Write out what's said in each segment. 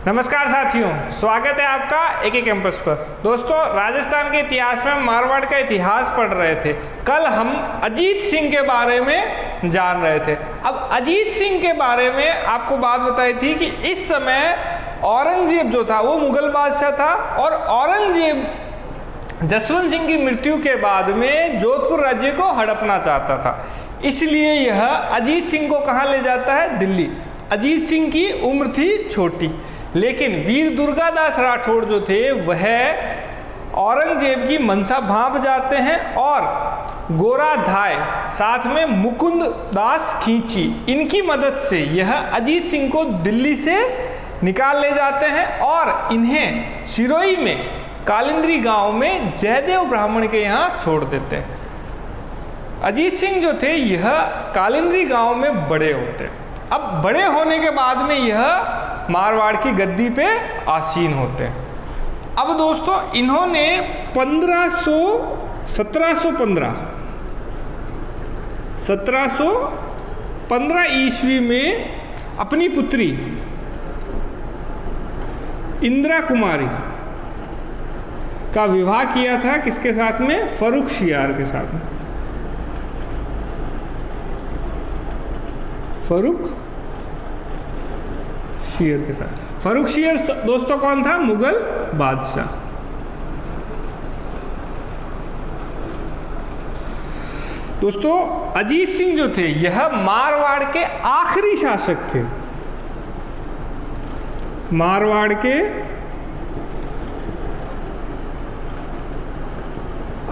नमस्कार साथियों, स्वागत है आपका एके कैंपस पर। दोस्तों, राजस्थान के इतिहास में मारवाड़ का इतिहास पढ़ रहे थे। कल हम अजीत सिंह के बारे में जान रहे थे। अब अजीत सिंह के बारे में आपको बात बताई थी कि इस समय औरंगजेब जो था वो मुगल बादशाह था और औरंगजेब जसवंत सिंह की मृत्यु के बाद में जोधपुर राज्य को हड़पना चाहता था। इसलिए यह अजीत सिंह को कहाँ ले जाता है? दिल्ली। अजीत सिंह की उम्र थी छोटी, लेकिन वीर दुर्गादास राठौड़ जो थे वह औरंगजेब की मनसा भांप जाते हैं और गोराधाय साथ में मुकुंद दास खींची, इनकी मदद से यह अजीत सिंह को दिल्ली से निकाल ले जाते हैं और इन्हें सिरोही में कालिंद्री गांव में जयदेव ब्राह्मण के यहाँ छोड़ देते हैं। अजीत सिंह जो थे यह कालिंद्री गांव में बड़े होते हैं। अब बड़े होने के बाद में यह मारवाड़ की गद्दी पे आसीन होते हैं। अब दोस्तों, इन्होंने 1715 ईस्वी में अपनी पुत्री इंदिरा कुमारी का विवाह किया था। किसके साथ में? फर्रुखशियार के साथ में। फर्रुखशियर के साथ। फर्रुखशियर दोस्तों कौन था? मुगल बादशाह। दोस्तों, अजीत सिंह जो थे यह मारवाड़ के आखिरी शासक थे। मारवाड़ के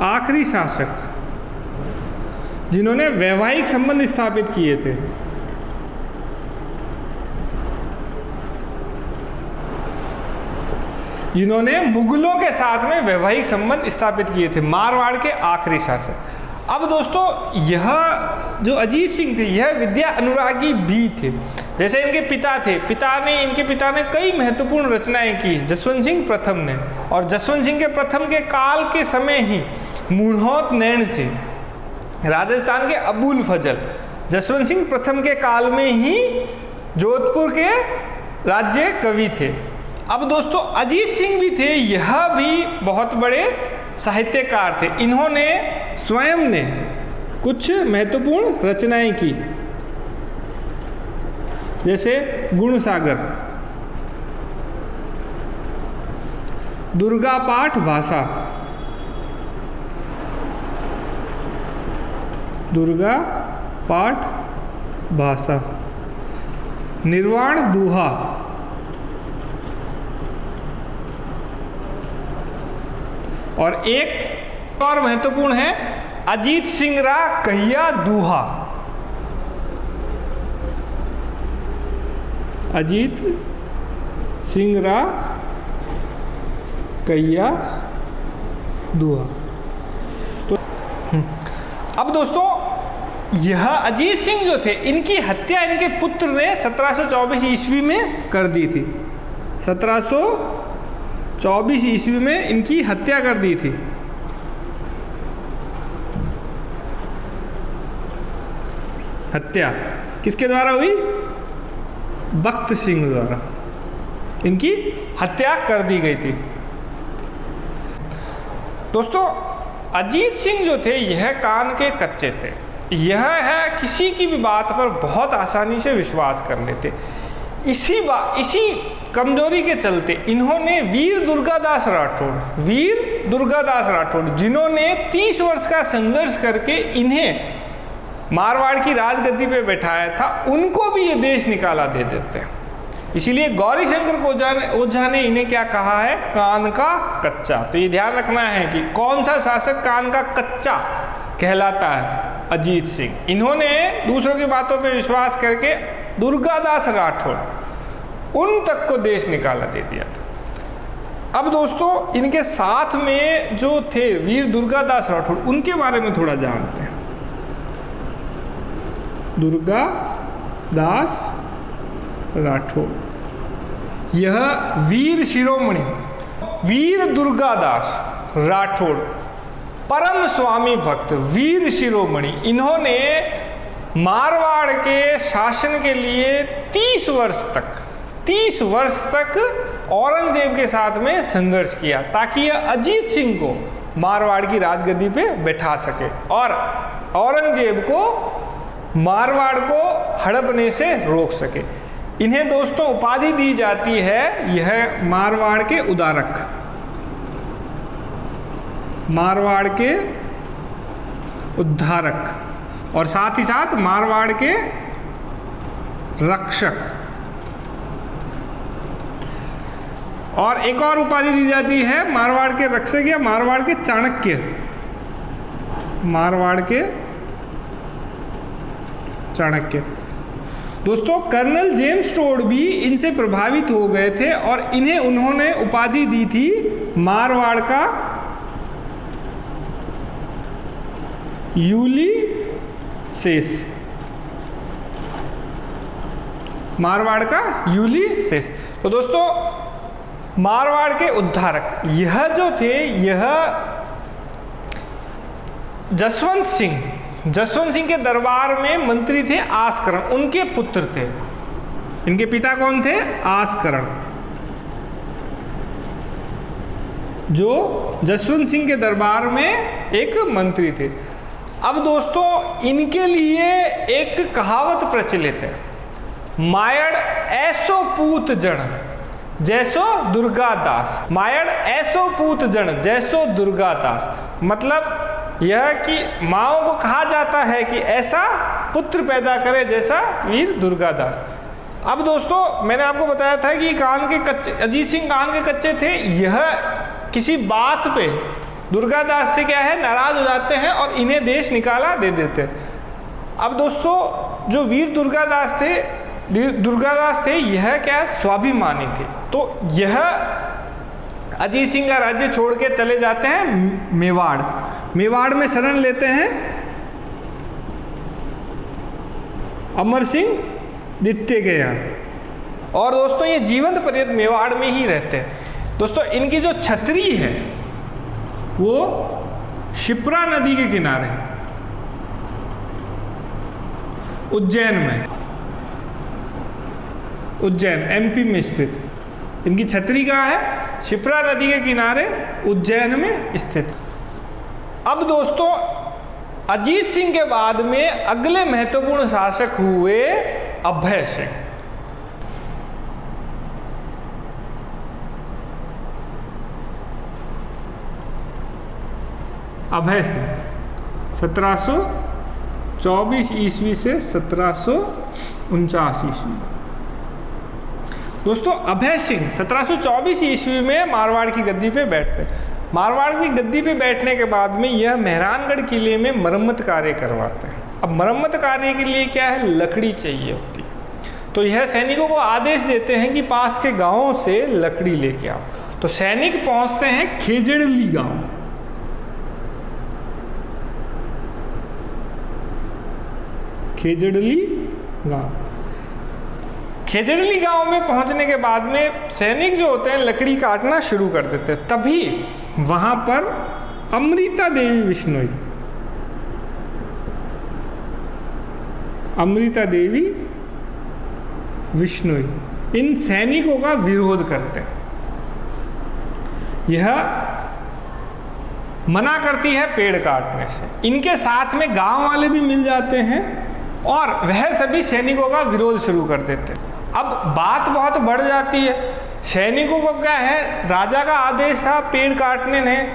आखिरी शासक जिन्होंने वैवाहिक संबंध स्थापित किए थे। जिन्होंने मुगलों के साथ में वैवाहिक संबंध स्थापित किए थे, मारवाड़ के आखिरी शासक। अब दोस्तों, यह जो अजीत सिंह थे यह विद्या अनुरागी भी थे। जैसे इनके पिता थे, इनके पिता ने कई महत्वपूर्ण रचनाएं की, जसवंत सिंह प्रथम ने। और जसवंत सिंह के प्रथम के काल के समय ही मूढ़ौत नैण से राजस्थान के अबुल फजल जसवंत सिंह प्रथम के काल में ही जोधपुर के राज्य कवि थे। अब दोस्तों, अजीत सिंह भी थे, यह भी बहुत बड़े साहित्यकार थे। इन्होंने स्वयं ने कुछ महत्वपूर्ण रचनाएं की, जैसे गुणसागर, दुर्गा पाठ भाषा, दुर्गा पाठ भाषा, निर्वाण दूहा, और एक और महत्वपूर्ण है अजीत सिंह रा कहिया दूहा। अजीत सिंह रा कहिया दूहा। तो अब दोस्तों, यह अजीत सिंह जो थे इनकी हत्या इनके पुत्र ने 1724 ईस्वी में कर दी थी। 1724 ईस्वी में इनकी हत्या कर दी थी। हत्या किसके द्वारा हुई? बख्त सिंह द्वारा इनकी हत्या कर दी गई थी। दोस्तों, अजीत सिंह जो थे यह कान के कच्चे थे। यह है किसी की भी बात पर बहुत आसानी से विश्वास कर लेते। इसी कमजोरी के चलते इन्होंने वीर दुर्गादास राठौड़ जिन्होंने 30 वर्ष का संघर्ष करके इन्हें मारवाड़ की राजगद्दी पे बैठाया था, उनको भी ये देश निकाला दे देते हैं। इसीलिए गौरीशंकर ओझा ने इन्हें क्या कहा है? कान का कच्चा। तो ये ध्यान रखना है कि कौन सा शासक कान का कच्चा कहलाता है? अजीत सिंह। इन्होंने दूसरों की बातों पे विश्वास करके दुर्गादास राठौड़ उन तक को देश निकाला दे दिया था। अब दोस्तों, इनके साथ में जो थे वीर दुर्गादास राठौड़, उनके बारे में थोड़ा जानते हैं। दुर्गादास राठौड़ यह वीर शिरोमणि वीर दुर्गादास राठौड़ परम स्वामी भक्त वीर शिरोमणि, इन्होंने मारवाड़ के शासन के लिए 30 वर्ष तक 30 वर्ष तक औरंगजेब के साथ में संघर्ष किया ताकि यह अजीत सिंह को मारवाड़ की राजगद्दी पे बैठा सके और औरंगजेब को मारवाड़ को हड़पने से रोक सके। इन्हें दोस्तों उपाधि दी जाती है, यह मारवाड़ के उद्धारक, मारवाड़ के उद्धारक और साथ ही साथ मारवाड़ के रक्षक। और एक और उपाधि दी जाती है मारवाड़ के रक्षक या मारवाड़ के चाणक्य, मारवाड़ के चाणक्य। दोस्तों कर्नल जेम्स टोड भी इनसे प्रभावित हो गए थे और इन्हें उन्होंने उपाधि दी थी मारवाड़ का यूलिसेस, मारवाड़ का यूलिसेस। तो दोस्तों मारवाड़ के उद्धारक यह जो थे, यह जसवंत सिंह के दरबार में मंत्री थे आसकरण, उनके पुत्र थे। इनके पिता कौन थे? आसकरण, जो जसवंत सिंह के दरबार में एक मंत्री थे। अब दोस्तों इनके लिए एक कहावत प्रचलित है, मायड़ ऐसो पूत जन जैसो दुर्गादास, मायड़ ऐसो पूत जन जैसो दुर्गादास। मतलब यह कि माओ को कहा जाता है कि ऐसा पुत्र पैदा करे जैसा वीर दुर्गादास। अब दोस्तों मैंने आपको बताया था कि कान के कच्चे, अजीत सिंह कान के कच्चे थे। यह किसी बात पे दुर्गादास से क्या है नाराज हो जाते हैं और इन्हें देश निकाला दे देते हैं। अब दोस्तों जो वीर दुर्गादास थे यह क्या स्वाभिमानी थे, तो यह अजीत सिंह का राज्य छोड़ के चले जाते हैं मेवाड़ में शरण लेते हैं अमर सिंह द्वितीय के यहाँ और दोस्तों ये जीवंत पर्यंत मेवाड़ में ही रहते हैं। दोस्तों इनकी जो छतरी है वो शिप्रा नदी के किनारे उज्जैन एमपी में स्थित इनकी छतरी कहाँ है? शिप्रा नदी के किनारे उज्जैन में स्थित। अब दोस्तों अजीत सिंह के बाद में अगले महत्वपूर्ण शासक हुए अभय सिंह। अभय सिंह 1724 ईस्वी से 1749 ईस्वी। दोस्तों अभय सिंह 1724 ईस्वी में मारवाड़ की गद्दी पे बैठते। मारवाड़ की गद्दी पे बैठने के बाद में यह मेहरानगढ़ किले में मरम्मत कार्य करवाते हैं। अब मरम्मत कार्य के लिए क्या है, लकड़ी चाहिए होती है, तो यह सैनिकों को आदेश देते हैं कि पास के गांवों से लकड़ी लेके आओ। तो सैनिक पहुंचते हैं खेजड़ली गांव। खेजड़ली गांव में पहुंचने के बाद में सैनिक जो होते हैं लकड़ी काटना शुरू कर देते हैं। तभी वहां पर अमृता देवी विश्नोई इन सैनिकों का विरोध करते हैं। यह मना करती है पेड़ काटने से। इनके साथ में गांव वाले भी मिल जाते हैं और वह सभी सैनिकों का विरोध शुरू कर देते हैं। अब बात बहुत बढ़ जाती है। सैनिकों को क्या है, राजा का आदेश था पेड़ काटने ने,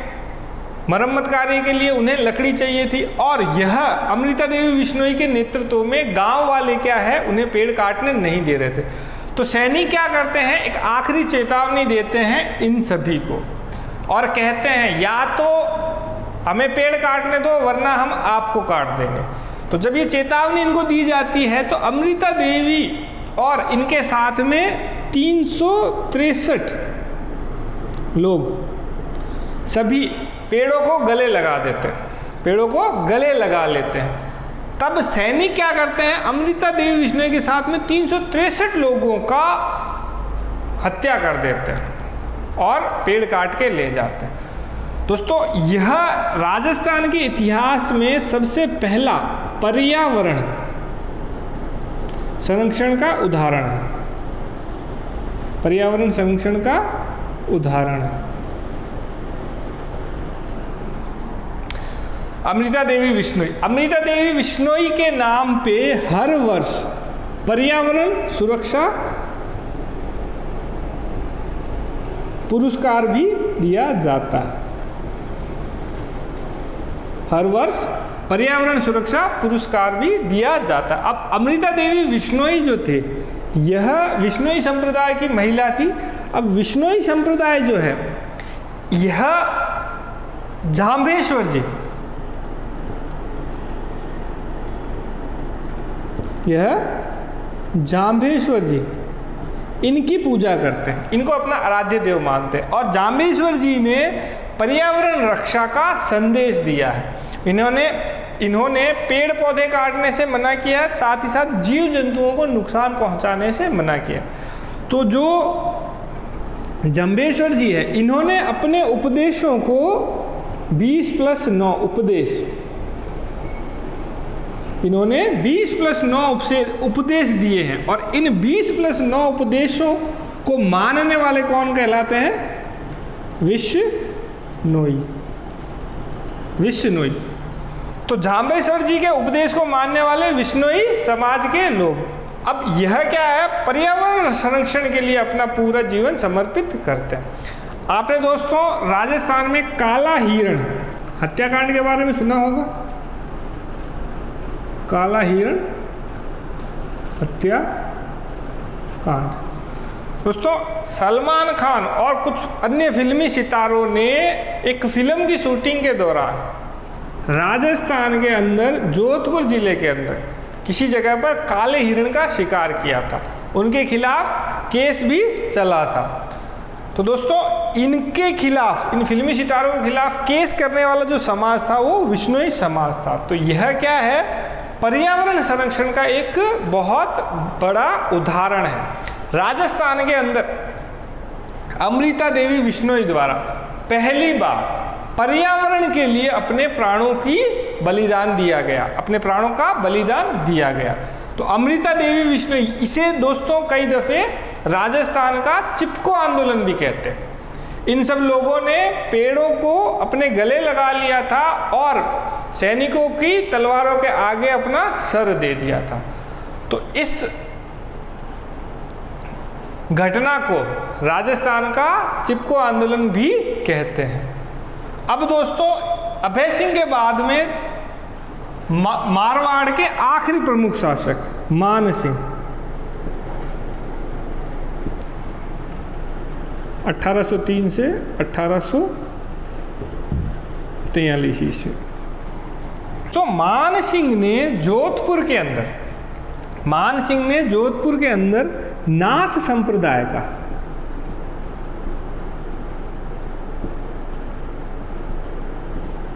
मरम्मत कार्य के लिए उन्हें लकड़ी चाहिए थी और यह अमृता देवी विश्नोई के नेतृत्व में गांव वाले क्या है उन्हें पेड़ काटने नहीं दे रहे थे। तो सैनिक क्या करते हैं, एक आखिरी चेतावनी देते हैं इन सभी को और कहते हैं या तो हमें पेड़ काटने दो वरना हम आपको काट देंगे। तो जब ये चेतावनी इनको दी जाती है तो अमृता देवी और इनके साथ में 363 लोग सभी पेड़ों को गले लगा देते हैं, पेड़ों को गले लगा लेते हैं। तब सैनिक क्या करते हैं, अमृता देवी विश्नोई के साथ में 363 लोगों का हत्या कर देते हैं और पेड़ काट के ले जाते हैं। दोस्तों यह राजस्थान के इतिहास में सबसे पहला पर्यावरण संरक्षण का उदाहरण है। पर्यावरण संरक्षण का उदाहरण है। अमृता देवी बिश्नोई। अमृता देवी बिश्नोई के नाम पे हर वर्ष पर्यावरण सुरक्षा पुरस्कार भी दिया जाता है। हर वर्ष पर्यावरण सुरक्षा पुरस्कार भी दिया जाता है। अब अमृता देवी बिश्नोई जो थे, यह बिश्नोई संप्रदाय की महिला थी। अब बिश्नोई संप्रदाय जो है, यह जांबेश्वर जी, यह जांबेश्वर जी, इनकी पूजा करते हैं, इनको अपना आराध्य देव मानते हैं। और जांबेश्वर जी ने पर्यावरण रक्षा का संदेश दिया है। इन्होंने पेड़ पौधे काटने से मना किया, साथ ही साथ जीव जंतुओं को नुकसान पहुंचाने से मना किया। तो जो जांबेश्वर जी है, इन्होंने अपने उपदेशों को 20+9 उपदेश, इन्होंने 20+9 उपदेश दिए हैं। और इन 20+9 उपदेशों को मानने वाले कौन कहलाते हैं? विश्नोई। विश्नोई। तो जांबेश्वर जी के उपदेश को मानने वाले विश्नोई समाज के लोग। अब यह क्या है? पर्यावरण संरक्षण के लिए अपना पूरा जीवन समर्पित करते हैं। आपने दोस्तों राजस्थान में काला हिरण हत्याकांड के बारे में सुना होगा। काला हिरण हत्याकांड। दोस्तों सलमान खान और कुछ अन्य फिल्मी सितारों ने एक फिल्म की शूटिंग के दौरान राजस्थान के अंदर, जोधपुर जिले के अंदर किसी जगह पर काले हिरण का शिकार किया था। उनके खिलाफ केस भी चला था। तो दोस्तों इनके खिलाफ, इन फिल्मी सितारों के खिलाफ केस करने वाला जो समाज था वो विश्नोई समाज था। तो यह क्या है? पर्यावरण संरक्षण का एक बहुत बड़ा उदाहरण है। राजस्थान के अंदर अमृता देवी बिश्नोई द्वारा पहली बार पर्यावरण के लिए अपने प्राणों की बलिदान दिया गया, अपने प्राणों का बलिदान दिया गया। तो अमृता देवी बिश्नोई, इसे दोस्तों कई दफे राजस्थान का चिपको आंदोलन भी कहते हैं। इन सब लोगों ने पेड़ों को अपने गले लगा लिया था और सैनिकों की तलवारों के आगे अपना सर दे दिया था। तो इस घटना को राजस्थान का चिपको आंदोलन भी कहते हैं। अब दोस्तों अभय सिंह के बाद में मारवाड़ के आखिरी प्रमुख शासक मान सिंह 1803 से 1843 ईस्वी। तो मान सिंह ने जोधपुर के अंदर नाथ संप्रदाय का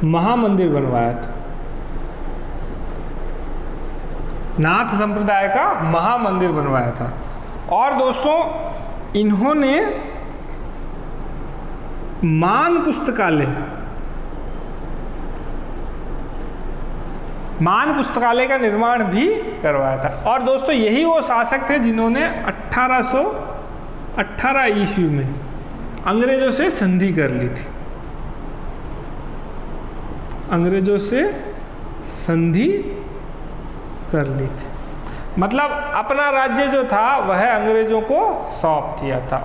महामंदिर बनवाया था। नाथ संप्रदाय का महामंदिर बनवाया था। और दोस्तों इन्होंने मान पुस्तकालय का निर्माण भी करवाया था। और दोस्तों यही वो शासक थे जिन्होंने 1818 ईस्वी में अंग्रेजों से संधि कर ली थी। अंग्रेजों से संधि कर ली थी, मतलब अपना राज्य जो था वह अंग्रेजों को सौंप दिया था।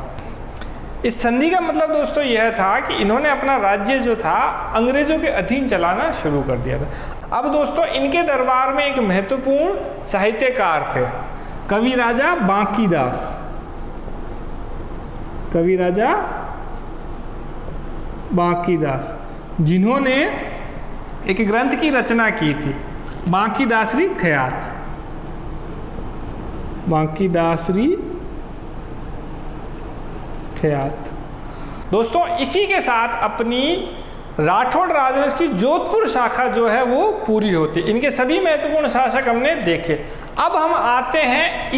इस संधि का मतलब दोस्तों यह था कि इन्होंने अपना राज्य जो था अंग्रेजों के अधीन चलाना शुरू कर दिया था। अब दोस्तों इनके दरबार में एक महत्वपूर्ण साहित्यकार थे, कवि राजा बांकीदास। कवि राजा बांकीदास, जिन्होंने एक ग्रंथ की रचना की थी, बांकीदासरी ख्यात। बांकीदासरी ख्यात। दोस्तों इसी के साथ अपनी राठौड़ राजवंश की जोधपुर शाखा जो है वो पूरी होती। इनके सभी महत्वपूर्ण शासक हमने देखे। अब हम आते हैं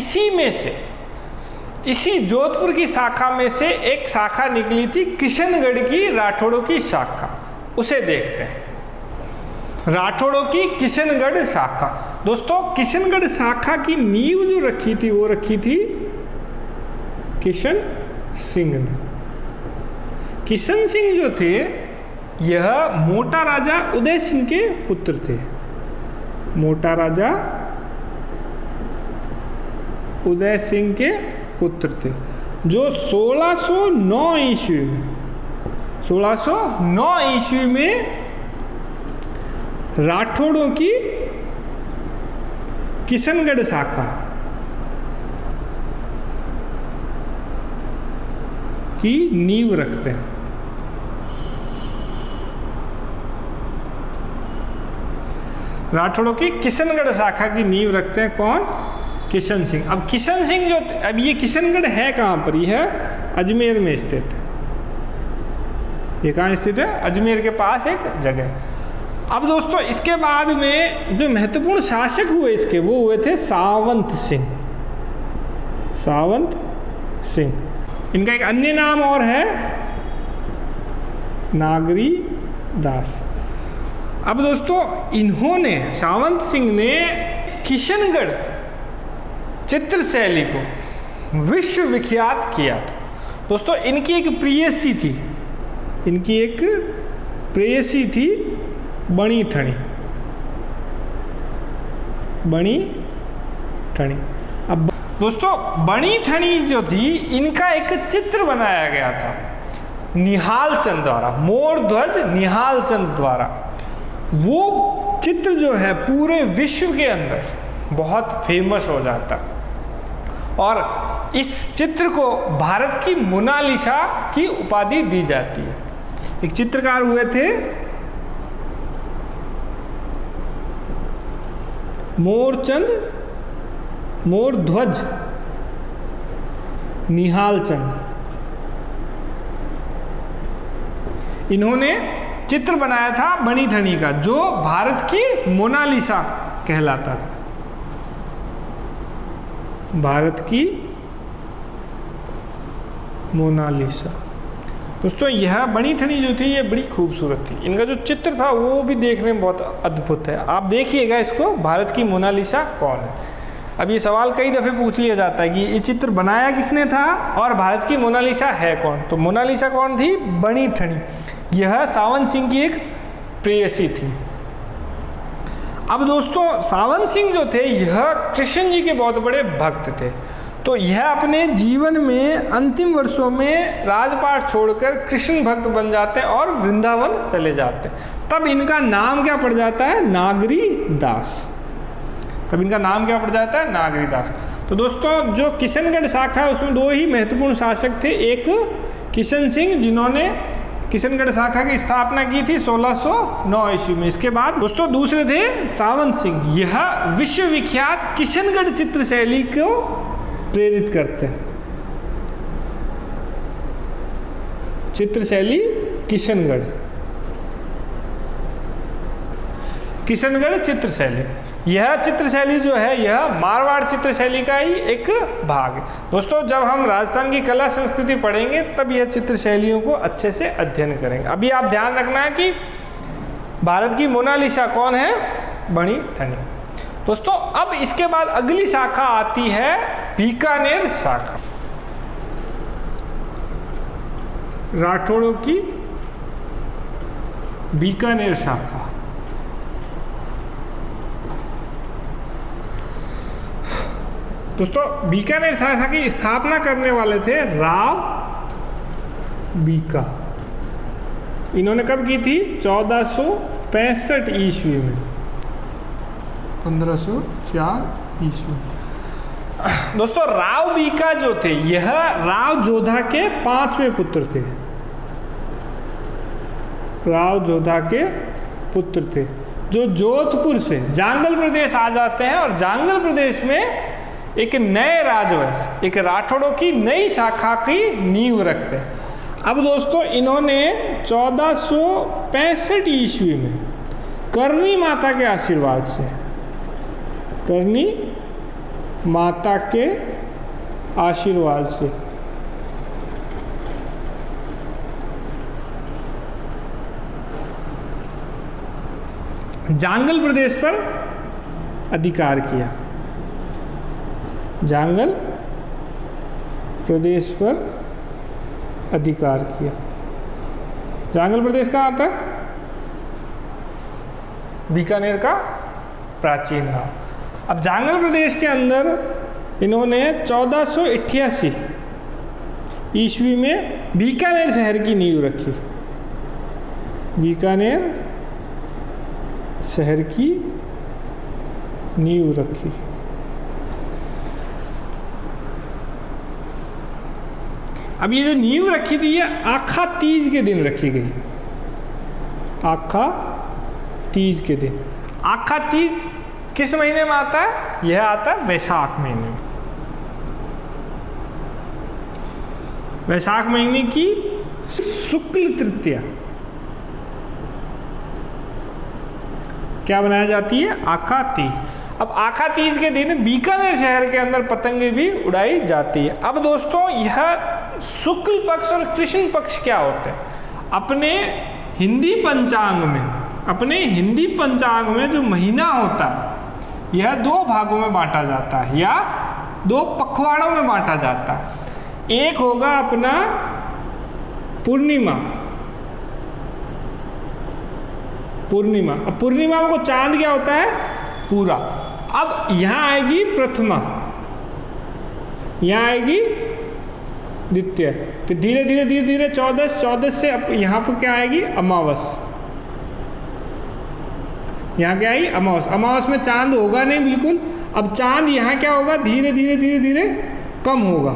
इसी जोधपुर की शाखा में से एक शाखा निकली थी किशनगढ़ की राठौड़ों की शाखा, उसे देखते हैं। राठौड़ों की किशनगढ़ शाखा। दोस्तों किशनगढ़ शाखा की नींव जो रखी थी वो रखी थी किशनगढ़ सिंह ने। किशन सिंह जो थे यह मोटा राजा उदय सिंह के पुत्र थे। मोटा राजा उदय सिंह के पुत्र थे, जो 1609 ईस्वी में राठौड़ों की किशनगढ़ शाखा की नींव रखते हैं। राठौड़ों की किशनगढ़ शाखा की नींव रखते हैं कौन? किशन सिंह। अब किशन सिंह जो, अब ये किशनगढ़ है कहाँ पर? यह है अजमेर में स्थित है। ये कहाँ स्थित है? अजमेर के पास एक जगह। अब दोस्तों इसके बाद में जो महत्वपूर्ण शासक हुए इसके, वो हुए थे सावंत सिंह। सावंत सिंह। इनका एक अन्य नाम और है नागरी दास। अब दोस्तों इन्होंने, सावंत सिंह ने किशनगढ़ चित्र शैली को विश्व विख्यात किया था। दोस्तों इनकी एक प्रेयसी थी, इनकी एक प्रेयसी थी बणी ठणी। बणी ठणी। अब दोस्तों बणी ठणी जो थी, इनका एक चित्र बनाया गया था निहाल चंद द्वारा, मोर ध्वज निहाल चंद द्वारा। वो चित्र जो है पूरे विश्व के अंदर बहुत फेमस हो जाता, और इस चित्र को भारत की मोनालिसा की उपाधि दी जाती है। एक चित्रकार हुए थे मोरचंद, मोर ध्वज निहाल चंद। इन्होंने चित्र बनाया था बणी ठणी का, जो भारत की मोनालिसा कहलाता था। भारत की मोनालिसा। दोस्तों यह बणी ठणी जो थी ये बड़ी खूबसूरत थी। इनका जो चित्र था वो भी देखने में बहुत अद्भुत है। आप देखिएगा इसको, भारत की मोनालिसा कौन है। अब ये सवाल कई दफ़े पूछ लिया जाता है कि ये चित्र बनाया किसने था और भारत की मोनालिसा है कौन। तो मोनालिसा कौन थी? बणी ठणी। यह सावंत सिंह की एक प्रेयसी थी। अब दोस्तों सावंत सिंह जो थे यह कृष्ण जी के बहुत बड़े भक्त थे। तो यह अपने जीवन में अंतिम वर्षों में राजपाट छोड़कर कृष्ण भक्त बन जाते हैं और वृंदावन चले जाते हैं। तब इनका नाम क्या पड़ जाता है? नागरी दास। तब इनका नाम क्या पड़ जाता है? नागरी दास। तो दोस्तों जो किशनगढ़ शाखा है उसमें दो ही महत्वपूर्ण शासक थे। एक किशन सिंह, जिन्होंने किशनगढ़ शाखा की स्थापना की थी 1609 ईस्वी में। इसके बाद दोस्तों दूसरे थे सावंत सिंह। यह विश्व विख्यात किशनगढ़ चित्र शैली को प्रेरित करते हैं। चित्र शैली किशनगढ़, किशनगढ़ चित्र शैली। यह चित्र शैली जो है यह मारवाड़ चित्र शैली का ही एक भाग है। दोस्तों जब हम राजस्थान की कला संस्कृति पढ़ेंगे तब यह चित्र शैलियों को अच्छे से अध्ययन करेंगे। अभी आप ध्यान रखना है कि भारत की मोनालिसा कौन है? बणी ठणी। दोस्तों अब इसके बाद अगली शाखा आती है बीकानेर शाखा। राठौड़ों की बीकानेर शाखा। दोस्तों बीकानेर शाखा की स्थापना करने वाले थे राव बीका। इन्होंने कब की थी? 1465 ईस्वी में, 1504 ईस्वी। दोस्तों राव बीका जो थे यह राव जोधा के 5वें पुत्र थे। राव जोधा के पुत्र थे, जो जोधपुर से जांगल प्रदेश आ जाते हैं और जांगल प्रदेश में एक नए राजवंश, एक राठौड़ों की नई शाखा की नींव रखते हैं। अब दोस्तों इन्होंने 1465 ईस्वी में करनी माता के आशीर्वाद से, करनी माता के आशीर्वाद से जांगल प्रदेश पर अधिकार किया। जांगल प्रदेश पर अधिकार किया। जांगल प्रदेश कहाँ आता है? बीकानेर का प्राचीन नाम। अब जांगल प्रदेश के अंदर इन्होंने 1488 ईस्वी में बीकानेर शहर की नींव रखी। बीकानेर शहर की नींव रखी। अब ये जो नींव रखी थी ये आखा तीज के दिन रखी गई। आखा तीज के दिन। आखा तीज किस महीने में आता है? यह आता है वैशाख महीने में। वैशाख महीने की शुक्ल तृतीया क्या बनाई जाती है? आखा तीज। अब आखा तीज के दिन बीकानेर शहर के अंदर पतंगे भी उड़ाई जाती है। अब दोस्तों यह शुक्ल पक्ष और कृष्ण पक्ष क्या होते हैं? अपने हिंदी पंचांग में जो महीना होता है यह 2 भागों में बांटा जाता है या 2 पखवाड़ों में बांटा जाता है। एक होगा अपना पूर्णिमा। अब पूर्णिमा को चांद क्या होता है? पूरा। अब यहां आएगी प्रथमा, यहां आएगी द्वितीय, फिर धीरे धीरे 14 से अब यहाँ पर क्या आएगी? अमावस। यहाँ क्या आई? अमावस। अमावस में चांद होगा नहीं बिल्कुल। अब चांद यहाँ क्या होगा? धीरे धीरे कम होगा,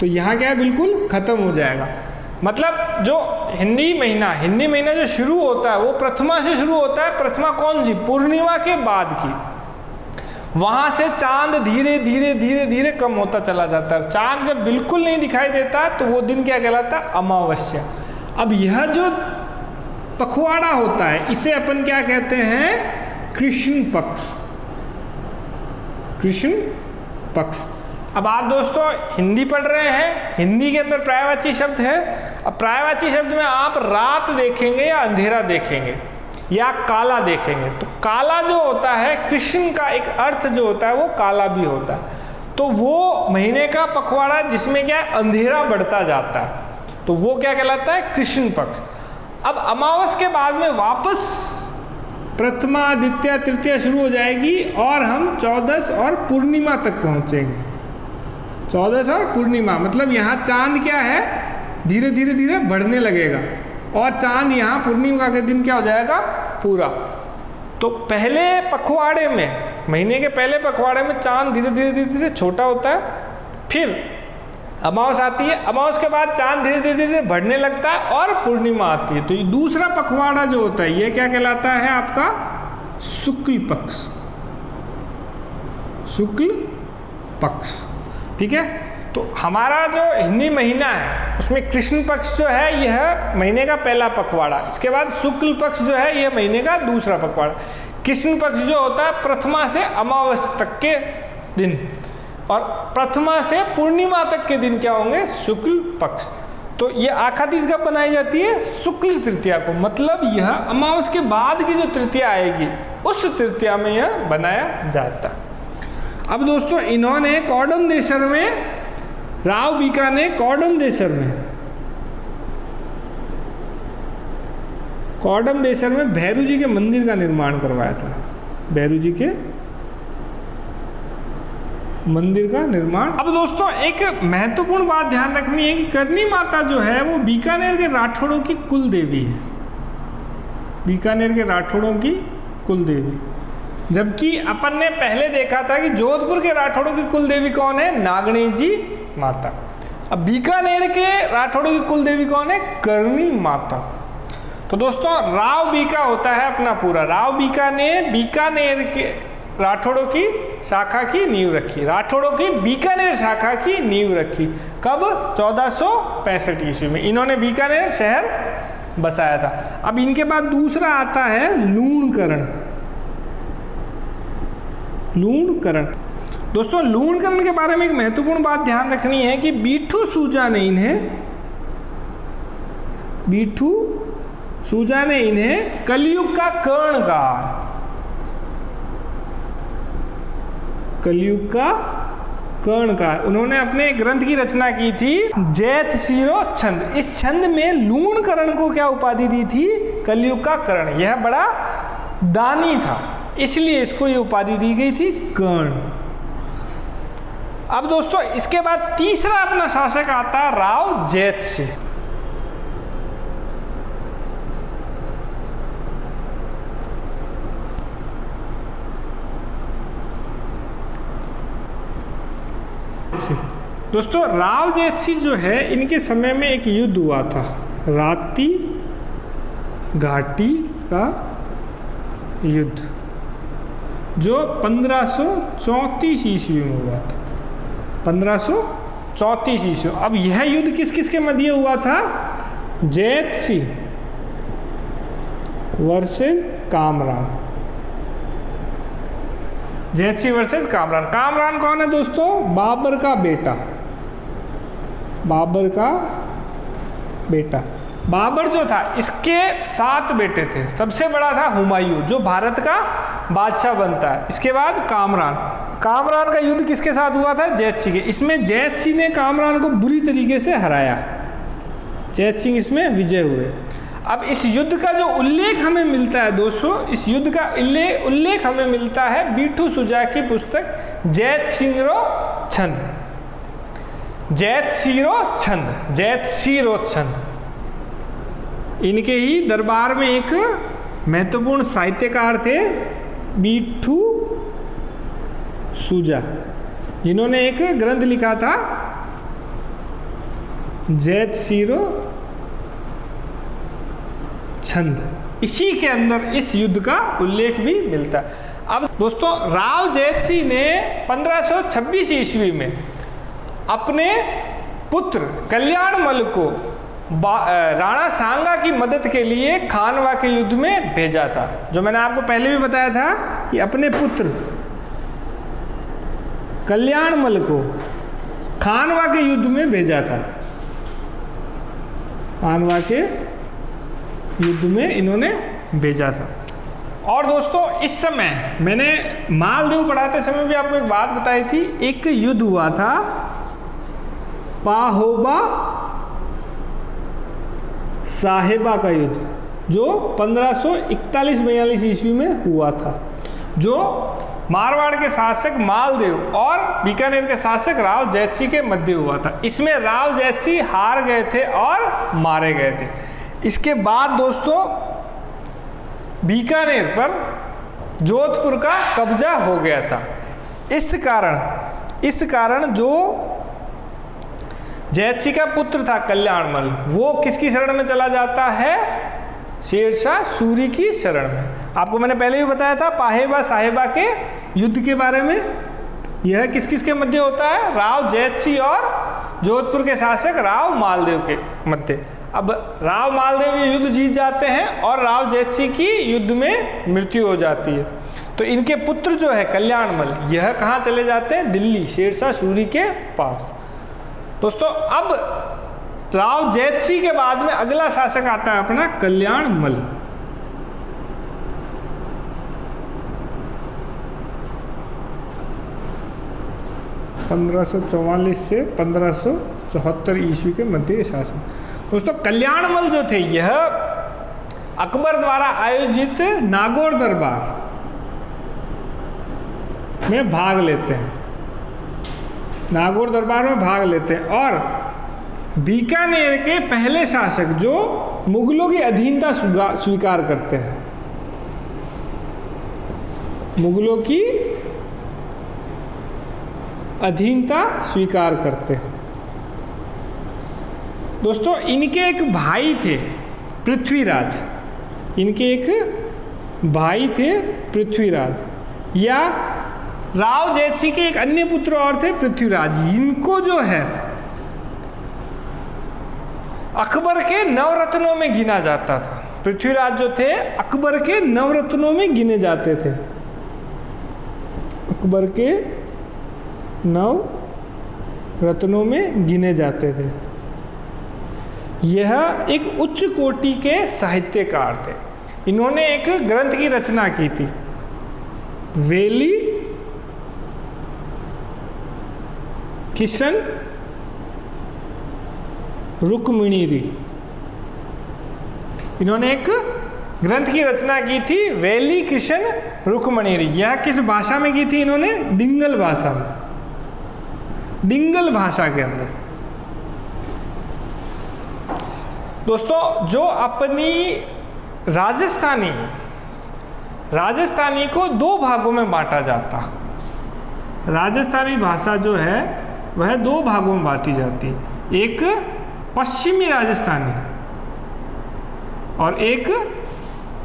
तो यहाँ क्या है? बिल्कुल खत्म हो जाएगा। मतलब जो हिंदी महीना जो शुरू होता है वो प्रथमा से शुरू होता है। प्रथमा कौन सी? पूर्णिमा के बाद की। वहां से चांद धीरे धीरे कम होता चला जाता है। चांद जब बिल्कुल नहीं दिखाई देता तो वो दिन क्या कहलाता है? अमावस्या। अब यह जो पखवाड़ा होता है इसे अपन क्या कहते हैं? कृष्ण पक्ष। कृष्ण पक्ष। अब आप दोस्तों हिंदी पढ़ रहे हैं, हिंदी के अंदर पर्यायवाची शब्द है। अब पर्यायवाची शब्द में आप रात देखेंगे या अंधेरा देखेंगे या काला देखेंगे, तो काला जो होता है कृष्ण का एक अर्थ जो होता है वो काला भी होता है। तो वो महीने का पखवाड़ा जिसमें क्या है? अंधेरा बढ़ता जाता है, तो वो क्या कहलाता है? कृष्ण पक्ष। अब अमावस के बाद में वापस प्रथमा, द्वितीया, तृतीया शुरू हो जाएगी और हम 14 और पूर्णिमा तक पहुंचेंगे। 14 और पूर्णिमा मतलब यहाँ चांद क्या है? धीरे धीरे बढ़ने लगेगा और चांद यहाँ पूर्णिमा के दिन क्या हो जाएगा? पूरा। तो पहले पखवाड़े में, महीने के पहले पखवाड़े में चांद धीरे धीरे छोटा होता है, फिर अमावस आती है। अमावस के बाद चांद धीरे धीरे बढ़ने लगता है और पूर्णिमा आती है। तो ये दूसरा पखवाड़ा जो होता है ये क्या कहलाता है? आपका शुक्ल पक्ष। शुक्ल पक्ष, ठीक है। तो हमारा जो हिंदी महीना है उसमें कृष्ण पक्ष जो है यह महीने का पहला पखवाड़ा, इसके बाद शुक्ल पक्ष जो है यह महीने का दूसरा पखवाड़ा। कृष्ण पक्ष जो होता है प्रथमा से अमावस तक के दिन, और प्रथमा से पूर्णिमा तक के दिन क्या होंगे? शुक्ल पक्ष। तो ये आखा तीज कब बनाई जाती है? शुक्ल तृतीया को। मतलब यह अमावस के बाद की जो तृतीया आएगी उस तृतीया में यह बनाया जाता है। अब दोस्तों इन्होंने कौडम देशर में, राव बीका ने कौडम देशर में भैरू जी के मंदिर का निर्माण करवाया था। भैरू जी के मंदिर का निर्माण। अब दोस्तों एक महत्वपूर्ण बात ध्यान रखनी है कि करनी माता जो है वो बीकानेर के राठौड़ों की कुल देवी है। बीकानेर के राठौड़ों की कुल देवी, जबकि अपन ने पहले देखा था कि जोधपुर के राठौड़ों की कुल देवी कौन है? नागणी जी माता। अब बीकानेर के राठौड़ों की कुल देवी कौन है? करनी माता। तो दोस्तों राव बीका होता है अपना पूरा। राव बीका ने बीकानेर के राठौड़ों की शाखा की नींव रखी, राठौड़ों की बीकानेर शाखा की नींव रखी। कब? 1465 ईस्वी में इन्होंने बीकानेर शहर बसाया था। अब इनके बाद दूसरा आता है लूणकरण। लूणकरण दोस्तों, लूणकरण के बारे में एक महत्वपूर्ण बात ध्यान रखनी है कि बीठू सूजा ने इन्हें कलयुग का कर्ण कहा। कलयुग का कर्ण का। उन्होंने अपने ग्रंथ की रचना की थी जैतशिरो छंद। इस छंद में लूण कर्ण को क्या उपाधि दी थी? कलयुग का कर्ण। यह बड़ा दानी था, इसलिए इसको ये उपाधि दी गई थी कर्ण। अब दोस्तों इसके बाद तीसरा अपना शासक आता है राव जैतसी। दोस्तों राव जैतसी जो है, इनके समय में एक युद्ध हुआ था, राती घाटी का युद्ध, जो 1534 ईस्वी में हुआ था। 1534 ईस्वी। अब यह युद्ध किस किस के मध्य हुआ था? जैतसी वर्सेस कामरान। जैतसी वर्सेस कामरान। कामरान कौन है दोस्तों? बाबर का बेटा। बाबर का बेटा। बाबर जो था, इसके 7 बेटे थे। सबसे बड़ा था हुमायूं, जो भारत का बादशाह बनता है। इसके बाद कामरान। कामरान का युद्ध किसके साथ हुआ था? जैतसी के। इसमें जैतसी ने कामरान को बुरी तरीके से हराया। जैतसिंह इसमें विजय हुए। अब इस युद्ध का जो उल्लेख हमें मिलता है दोस्तों, इस युद्ध का उल्लेख हमें मिलता है बीठू सुजा की पुस्तक जैतसिंरो छंद। जैतसिरो छंद, जैतसिरो छंद। इनके ही दरबार में एक महत्वपूर्ण साहित्यकार थे बीठू सुजा, जिन्होंने एक ग्रंथ लिखा था जैतसिरो छंद। इसी के अंदर इस युद्ध का उल्लेख भी मिलता है। अब दोस्तों राव जैतसी ने 1526 ईस्वी में अपने पुत्र कल्याणमल को राणा सांगा की मदद के लिए खानवा के युद्ध में भेजा था। जो मैंने आपको पहले भी बताया था कि अपने पुत्र कल्याणमल को खानवा के युद्ध में भेजा था। खानवा के युद्ध में इन्होंने भेजा था। और दोस्तों इस समय मैंने मालदेव पढ़ाते समय भी आपको एक बात बताई थी। एक युद्ध हुआ था पाहोबा साहेबा का युद्ध, जो 1541-42 ईस्वी में हुआ था, जो मारवाड़ के शासक मालदेव और बीकानेर के शासक राव जैतसी के मध्य हुआ था। इसमें राव जैतसी हार गए थे और मारे गए थे। इसके बाद दोस्तों बीकानेर पर जोधपुर का कब्जा हो गया था। इस कारण जो जैतसी का पुत्र था कल्याणमल, वो किसकी शरण में चला जाता है? शेरशाह सूरी की शरण में। आपको मैंने पहले भी बताया था पाहेबा साहेबा के युद्ध के बारे में। यह किस किस के मध्य होता है? राव जैतसी और जोधपुर के शासक राव मालदेव के मध्य। अब राव मालदेव ये युद्ध जीत जाते हैं और राव जैतसी की युद्ध में मृत्यु हो जाती है। तो इनके पुत्र जो है कल्याणमल, यह कहाँ चले जाते हैं? दिल्ली, शेरशाह सूरी के पास। दोस्तों अब राव जैतसी के बाद में अगला शासक आता है अपना कल्याणमल। (1544 से 1574 ईस्वी के मध्य शासन। दोस्तों कल्याणमल जो थे, यह अकबर द्वारा आयोजित नागौर दरबार में भाग लेते हैं। नागौर दरबार में भाग लेते हैं और बीकानेर के पहले शासक जो मुगलों की अधीनता स्वीकार करते हैं। मुगलों की अधीनता स्वीकार करते हैं। दोस्तों इनके एक भाई थे पृथ्वीराज। इनके एक भाई थे पृथ्वीराज, या राव जैतसी के एक अन्य पुत्र और थे पृथ्वीराज। इनको जो है अकबर के नवरत्नों में गिना जाता था। पृथ्वीराज जो थे अकबर के नवरत्नों में गिने जाते थे। अकबर के नवरत्नों में गिने जाते थे। यह एक उच्च कोटि के साहित्यकार थे। इन्होंने एक ग्रंथ की रचना की थी, वेली किशन रुक्मिणी। इन्होंने एक ग्रंथ की रचना की थी, वैली किशन रुक्मिणी। यह किस भाषा में की थी इन्होंने? डिंगल भाषा में, डिंगल भाषा के अंदर। दोस्तों जो अपनी राजस्थानी को दो भागों में बांटा जाता, राजस्थानी भाषा जो है वह दो भागों में बांटी जाती है, एक पश्चिमी राजस्थानी और एक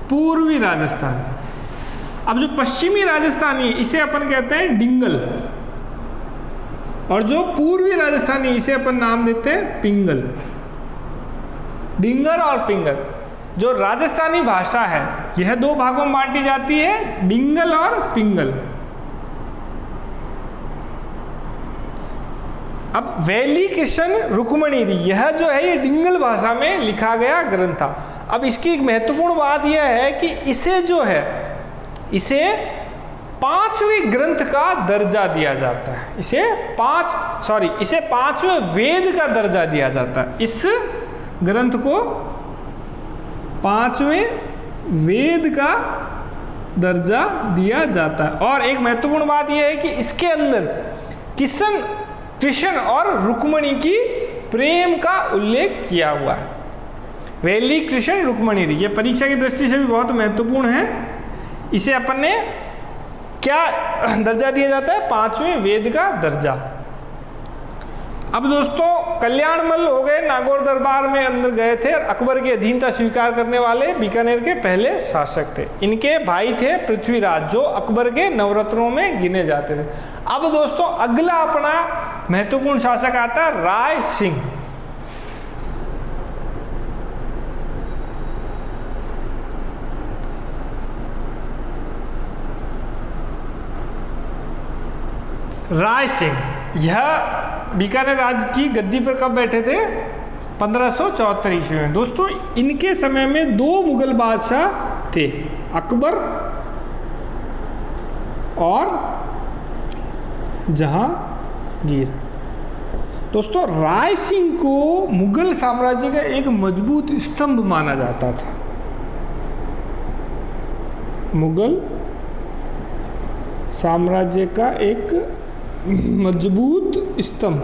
पूर्वी राजस्थानी। अब जो पश्चिमी राजस्थानी इसे अपन कहते हैं डिंगल, और जो पूर्वी राजस्थानी इसे अपन नाम देते हैं पिंगल। डिंगर और पिंगल जो राजस्थानी भाषा है यह दो भागों में बांटी जाती है, डिंगल और पिंगल। अब वैली किशन रुक्मिणी यह जो है ये डिंगल भाषा में लिखा गया ग्रंथ था। अब इसकी एक महत्वपूर्ण बात यह है कि इसे जो है इसे 5वें ग्रंथ का दर्जा दिया जाता है। इसे 5वें वेद का दर्जा दिया जाता है। इस ग्रंथ को 5वें वेद का दर्जा दिया जाता है। और एक महत्वपूर्ण बात यह है कि इसके अंदर कृष्ण और रुक्मिणी की प्रेम का उल्लेख किया हुआ है। वैली कृष्ण रुक्मिणी, ये परीक्षा की दृष्टि से भी बहुत महत्वपूर्ण है। इसे अपन ने क्या दर्जा दिया जाता है? 5वें वेद का दर्जा। अब दोस्तों कल्याणमल हो गए, नागौर दरबार में अंदर गए थे और अकबर की अधीनता स्वीकार करने वाले बीकानेर के पहले शासक थे। इनके भाई थे पृथ्वीराज जो अकबर के नवरत्नों में गिने जाते थे। अब दोस्तों अगला अपना महत्वपूर्ण शासक आता है राय सिंह। राय सिंह यह बीकानेर राज्य की गद्दी पर कब बैठे थे? 1574 ईस्वी में। दोस्तों इनके समय में दो मुगल बादशाह थे, अकबर और जहांगीर। दोस्तों राय सिंह को मुगल साम्राज्य का एक मजबूत स्तंभ माना जाता था। मुगल साम्राज्य का एक मजबूत स्तंभ।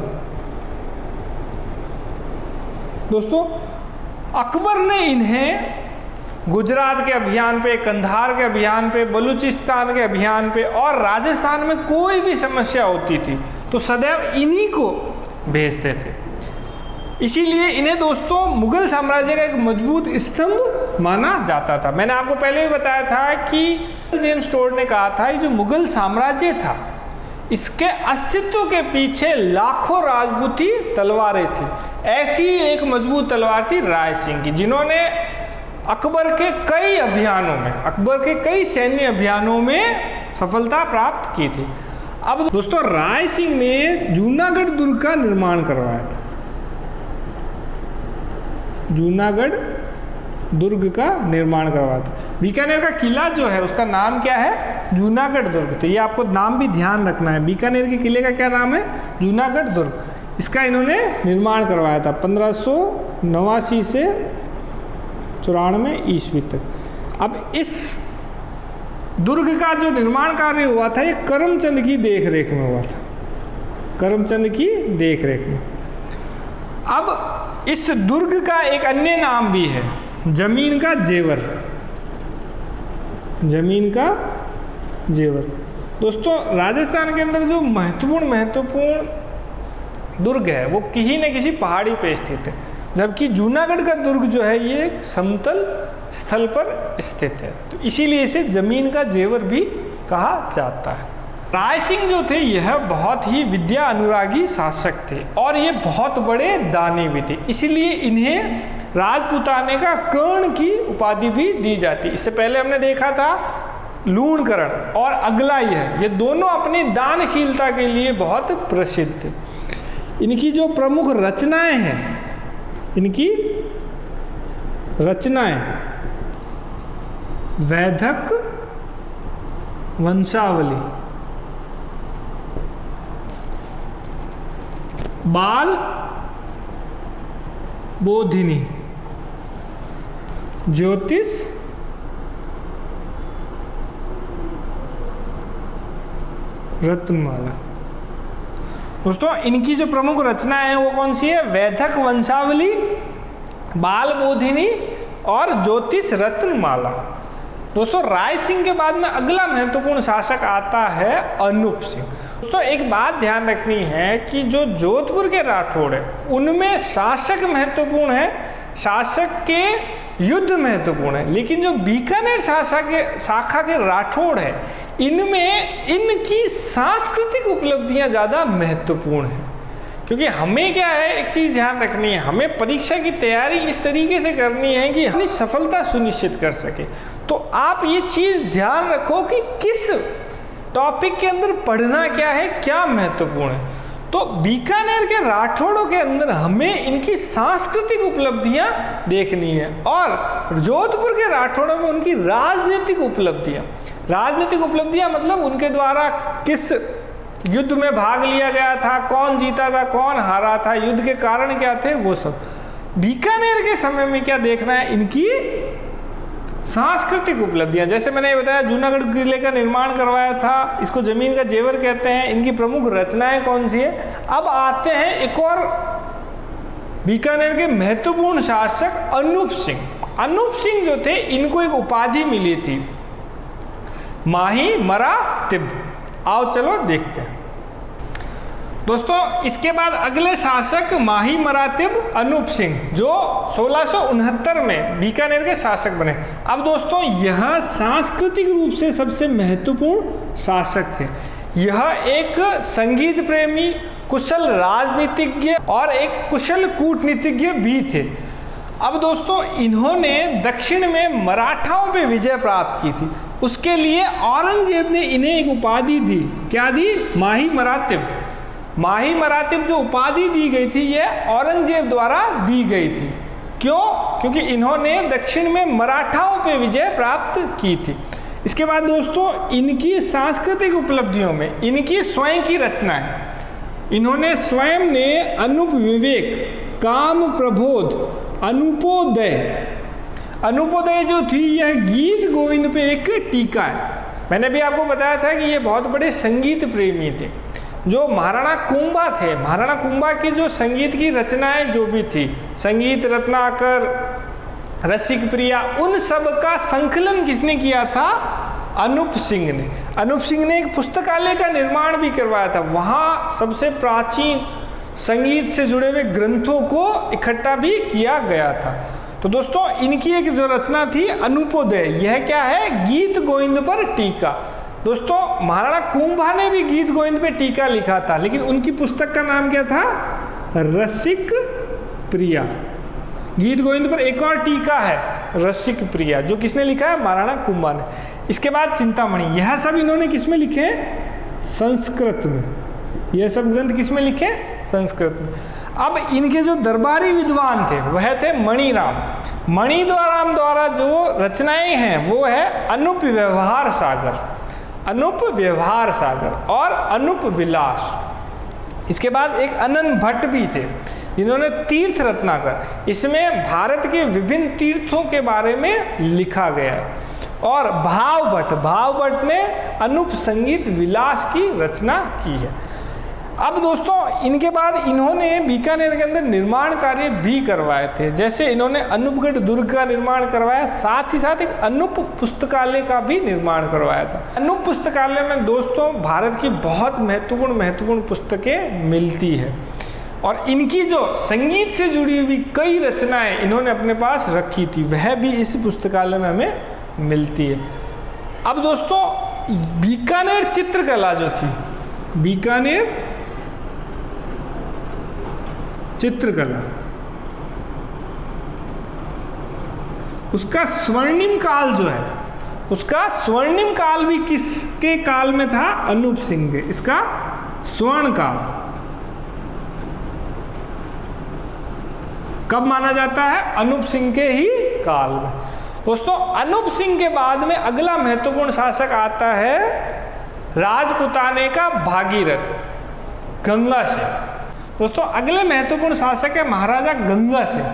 दोस्तों अकबर ने इन्हें गुजरात के अभियान पे, कंधार के अभियान पे, बलूचिस्तान के अभियान पे और राजस्थान में कोई भी समस्या होती थी तो सदैव इन्हीं को भेजते थे। इसीलिए इन्हें दोस्तों मुगल साम्राज्य का एक मजबूत स्तंभ माना जाता था। मैंने आपको पहले भी बताया था कि जेम्स टोड ने कहा था, ये जो मुगल साम्राज्य था इसके अस्तित्व के पीछे लाखों राजपूती तलवारें थी। ऐसी एक मजबूत तलवार थी राय सिंह की, जिन्होंने अकबर के कई अभियानों में, अकबर के कई सैन्य अभियानों में सफलता प्राप्त की थी। अब दोस्तों राय सिंह ने जूनागढ़ दुर्ग का निर्माण करवाया था। जूनागढ़ दुर्ग का निर्माण करवाया था। बीकानेर का किला जो है उसका नाम क्या है? जूनागढ़ दुर्ग। तो ये आपको नाम भी ध्यान रखना है। बीकानेर के किले का क्या नाम है? जूनागढ़ दुर्ग। इसका इन्होंने निर्माण करवाया था 1589 से 94 ईस्वी तक। अब इस दुर्ग का जो निर्माण कार्य हुआ था ये करमचंद की देखरेख में हुआ था। करमचंद की देखरेख में। अब इस दुर्ग का एक अन्य नाम भी है, जमीन का जेवर। जमीन का जेवर। दोस्तों राजस्थान के अंदर जो महत्वपूर्ण दुर्ग है वो किसी न किसी पहाड़ी पे स्थित है, जबकि जूनागढ़ का दुर्ग जो है ये एक समतल स्थल पर स्थित है, तो इसीलिए इसे जमीन का जेवर भी कहा जाता है। राय सिंह जो थे यह बहुत ही विद्या अनुरागी शासक थे और ये बहुत बड़े दानी भी थे, इसीलिए इन्हें राजपूताने का कर्ण की उपाधि भी दी जाती। इससे पहले हमने देखा था लूणकरण और अगला ये दोनों अपनी दानशीलता के लिए बहुत प्रसिद्ध थे। इनकी जो प्रमुख रचनाएं हैं, इनकी रचनाएं वैधक वंशावली, बाल बोधिनी, ज्योतिष रत्नमाला। दोस्तों इनकी जो प्रमुख रचनाएं हैं वो कौन सी है? वैदिक वंशावली, बाल बोधिनी और ज्योतिष रत्नमाला। दोस्तों राय सिंह के बाद में अगला महत्वपूर्ण शासक आता है अनूप सिंह। दोस्तों एक बात ध्यान रखनी है कि जो जोधपुर के राठौड़ है उनमें शासक महत्वपूर्ण है, शासक के युद्ध महत्वपूर्ण है, लेकिन जो बीकानेर शाखा के राठौड़ है इनमें इनकी सांस्कृतिक उपलब्धियां ज़्यादा महत्वपूर्ण है। क्योंकि हमें क्या है, एक चीज़ ध्यान रखनी है, हमें परीक्षा की तैयारी इस तरीके से करनी है कि अपनी सफलता सुनिश्चित कर सके। तो आप ये चीज़ ध्यान रखो कि किस टॉपिक के अंदर पढ़ना क्या है, क्या महत्वपूर्ण है। तो बीकानेर के राठौड़ों के अंदर हमें इनकी सांस्कृतिक उपलब्धियां देखनी है और जोधपुर के राठौड़ों में उनकी राजनीतिक उपलब्धियां मतलब उनके द्वारा किस युद्ध में भाग लिया गया था, कौन जीता था, कौन हारा था, युद्ध के कारण क्या थे, वो सब। बीकानेर के समय में क्या देखना है, इनकी सांस्कृतिक उपलब्धियां। जैसे मैंने ये बताया जूनागढ़ किले का निर्माण करवाया था, इसको जमीन का जेवर कहते हैं। इनकी प्रमुख रचनाएं कौन सी है। अब आते हैं एक और बीकानेर के महत्वपूर्ण शासक अनूप सिंह। अनूप सिंह जो थे इनको एक उपाधि मिली थी, माही मरातिब। आओ चलो देखते हैं। दोस्तों इसके बाद अगले शासक माही मरातिब अनूप सिंह जो 1669 में बीकानेर के शासक बने। अब दोस्तों यह सांस्कृतिक रूप से सबसे महत्वपूर्ण शासक थे। यह एक संगीत प्रेमी, कुशल राजनीतिज्ञ और एक कुशल कूटनीतिज्ञ भी थे। अब दोस्तों इन्होंने दक्षिण में मराठाओं पे विजय प्राप्त की थी। उसके लिए औरंगजेब ने इन्हें एक उपाधि दी। क्या दी? माही मरातिब। माही मरातिब जो उपाधि दी गई थी यह औरंगजेब द्वारा दी गई थी। क्यों? क्योंकि इन्होंने दक्षिण में मराठाओं पे विजय प्राप्त की थी। इसके बाद दोस्तों इनकी सांस्कृतिक उपलब्धियों में इनकी स्वयं की रचनाएं, इन्होंने स्वयं ने अनूप विवेक, काम प्रबोध, अनूपोदय। अनूपोदय जो थी यह गीत गोविंद पे एक टीका है। मैंने भी आपको बताया था कि ये बहुत बड़े संगीत प्रेमी थे। जो महाराणा कुंभा थे, महाराणा कुंभा की जो संगीत की रचनाएं जो भी थी, संगीत रत्नाकर, रसिक प्रिया, उन सब का संकलन किसने किया था? अनूप सिंह ने। अनूप सिंह ने एक पुस्तकालय का निर्माण भी करवाया था। वहाँ सबसे प्राचीन संगीत से जुड़े हुए ग्रंथों को इकट्ठा भी किया गया था। तो दोस्तों इनकी एक जो रचना थी अनूपोदय, यह क्या है? गीत गोविंद पर टीका। दोस्तों महाराणा कुंभा ने भी गीत गोविंद पे टीका लिखा था, लेकिन उनकी पुस्तक का नाम क्या था? रसिक प्रिया। गीत गोविंद पर एक और टीका है रसिक प्रिया, जो किसने लिखा है? महाराणा कुंभा ने। इसके बाद चिंतामणि, यह सब इन्होंने किसमें लिखे हैं? संस्कृत में। यह सब ग्रंथ किसमें लिखे? संस्कृत में। अब इनके जो दरबारी विद्वान थे वह थे मणिराम। मणिराम द्वारा जो रचनाएं हैं वो है अनूप व्यवहार सागर, अनूप व्यवहार सागर और अनूप विलास। इसके बाद एक अनंत भट्ट भी थे जिन्होंने तीर्थ रत्नाकर, इसमें भारत के विभिन्न तीर्थों के बारे में लिखा गया है। और भाव भट्ट ने अनूप संगीत विलास की रचना की है। अब दोस्तों इनके बाद इन्होंने बीकानेर के अंदर निर्माण कार्य भी करवाए थे। जैसे इन्होंने अनूपगढ़ दुर्ग का निर्माण करवाया, साथ ही साथ एक अनूप पुस्तकालय का भी निर्माण करवाया था। अनूप पुस्तकालय में दोस्तों भारत की बहुत महत्वपूर्ण पुस्तकें मिलती है और इनकी जो संगीत से जुड़ी हुई कई रचनाएं इन्होंने अपने पास रखी थी, वह भी इस पुस्तकालय में हमें मिलती है। अब दोस्तों बीकानेर चित्रकला जो थी, बीकानेर चित्रकला, उसका स्वर्णिम काल जो है, उसका स्वर्णिम काल भी किसके काल में था? अनूप सिंह के। इसका स्वर्ण काल कब माना जाता है? अनूप सिंह के ही काल में। दोस्तों अनूप सिंह के बाद में अगला महत्वपूर्ण शासक आता है राजपुताने का भागीरथ, गंगा सिंह। दोस्तों अगले महत्वपूर्ण शासक है महाराजा गंगा सिंह,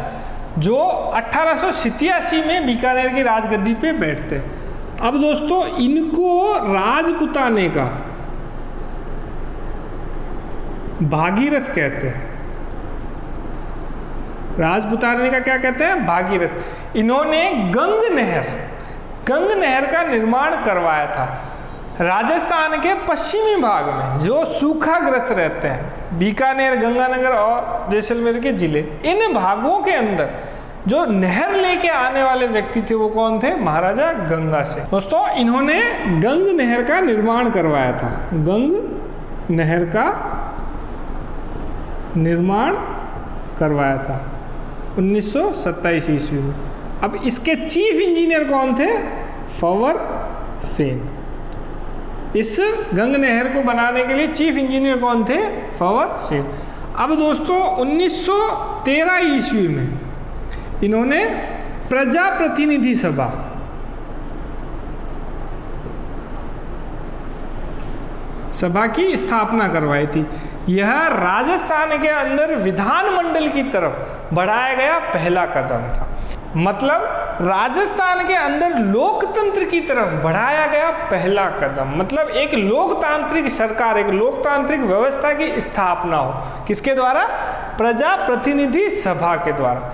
जो 1887 में बीकानेर की राजगद्दी पे बैठते हैं। अब दोस्तों इनको राजपुताने का भागीरथ कहते हैं। राजपुताने का क्या कहते हैं? भागीरथ। इन्होंने गंग नहर का निर्माण करवाया था। राजस्थान के पश्चिमी भाग में जो सूखाग्रस्त रहते हैं, बीकानेर, गंगानगर और जैसलमेर के जिले, इन भागों के अंदर जो नहर लेके आने वाले व्यक्ति थे वो कौन थे? महाराजा गंगा सिंह। दोस्तों इन्होंने गंग नहर का निर्माण करवाया था। गंग नहर का निर्माण करवाया था 1927 ईस्वी में। अब इसके चीफ इंजीनियर कौन थे? फवर सेन। इस गंग नहर को बनाने के लिए चीफ इंजीनियर कौन थे? फवर सेन। अब दोस्तों 1913 ईस्वी में इन्होंने प्रजा प्रतिनिधि सभा की स्थापना करवाई थी। यह राजस्थान के अंदर विधानमंडल की तरफ बढ़ाया गया पहला कदम था। मतलब राजस्थान के अंदर लोकतंत्र की तरफ बढ़ाया गया पहला कदम, मतलब एक लोकतांत्रिक सरकार, एक लोकतांत्रिक व्यवस्था की स्थापना हो। किसके द्वारा? प्रजा प्रतिनिधि सभा के द्वारा।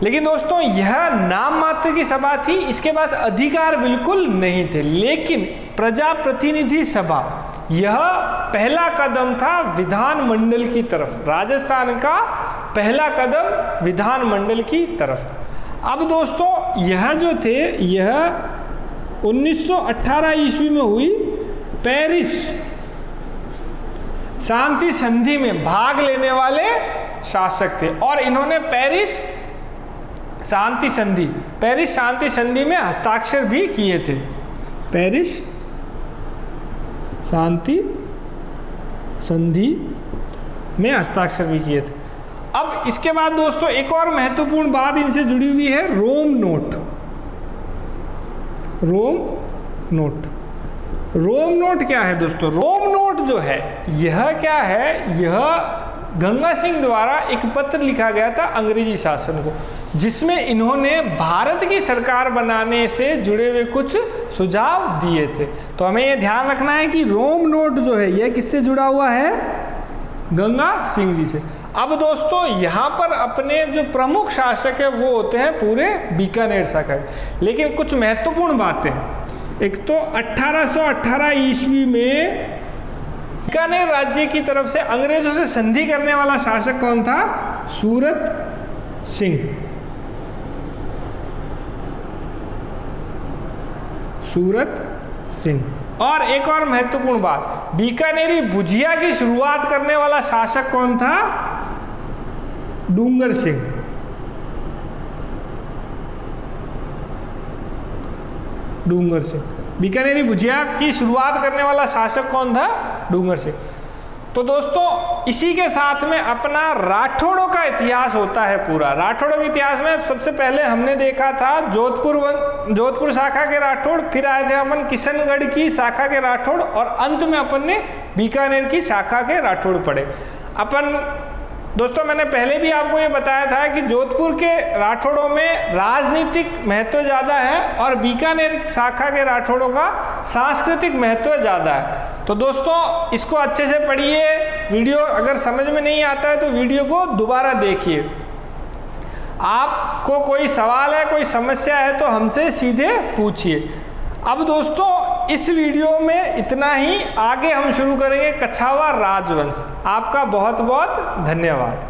लेकिन दोस्तों यह नाम मात्र की सभा थी, इसके पास अधिकार बिल्कुल नहीं थे। लेकिन प्रजा प्रतिनिधि सभा यह पहला कदम था विधानमंडल की तरफ। राजस्थान का पहला कदम विधानमंडल की तरफ। अब दोस्तों यह जो थे, यह 1918 ईस्वी में हुई पेरिस शांति संधि में भाग लेने वाले शासक थे और इन्होंने पेरिस शांति संधि में हस्ताक्षर भी किए थे। पेरिस शांति संधि में हस्ताक्षर भी किए थे। अब इसके बाद दोस्तों एक और महत्वपूर्ण बात इनसे जुड़ी हुई है, रोम नोट क्या है दोस्तों? रोम नोट जो है यह क्या है? यह गंगा सिंह द्वारा एक पत्र लिखा गया था अंग्रेजी शासन को, जिसमें इन्होंने भारत की सरकार बनाने से जुड़े हुए कुछ सुझाव दिए थे। तो हमें यह ध्यान रखना है कि रोम नोट जो है यह किससे जुड़ा हुआ है? गंगा सिंह जी से। अब दोस्तों यहाँ पर अपने जो प्रमुख शासक है वो होते हैं पूरे बीकानेर शाखा के। लेकिन कुछ महत्वपूर्ण बातें, एक तो 1818 ईस्वी में बीकानेर राज्य की तरफ से अंग्रेजों से संधि करने वाला शासक कौन था? सूरत सिंह। और एक और महत्वपूर्ण बात, बीकानेरी भुजिया की शुरुआत करने वाला शासक कौन था? डूंगर सिंह। बीकानेरी भुजिया की शुरुआत करने वाला शासक कौन था? डूंगर सिंह। तो दोस्तों इसी के साथ में अपना राठौड़ों का इतिहास होता है पूरा। राठौड़ों के इतिहास में सबसे पहले हमने देखा था जोधपुर शाखा के राठौड़, फिर आए थे अपन किशनगढ़ की शाखा के राठौड़ और अंत में अपन ने बीकानेर की शाखा के राठौड़ पढ़े। अपन दोस्तों मैंने पहले भी आपको ये बताया था कि जोधपुर के राठौड़ों में राजनीतिक महत्व ज़्यादा है और बीकानेर शाखा के राठौड़ों का सांस्कृतिक महत्व ज़्यादा है। तो दोस्तों इसको अच्छे से पढ़िए। वीडियो अगर समझ में नहीं आता है तो वीडियो को दोबारा देखिए। आपको कोई सवाल है, कोई समस्या है तो हमसे सीधे पूछिए। अब दोस्तों इस वीडियो में इतना ही, आगे हम शुरू करेंगे कछावा राजवंश। आपका बहुत बहुत धन्यवाद।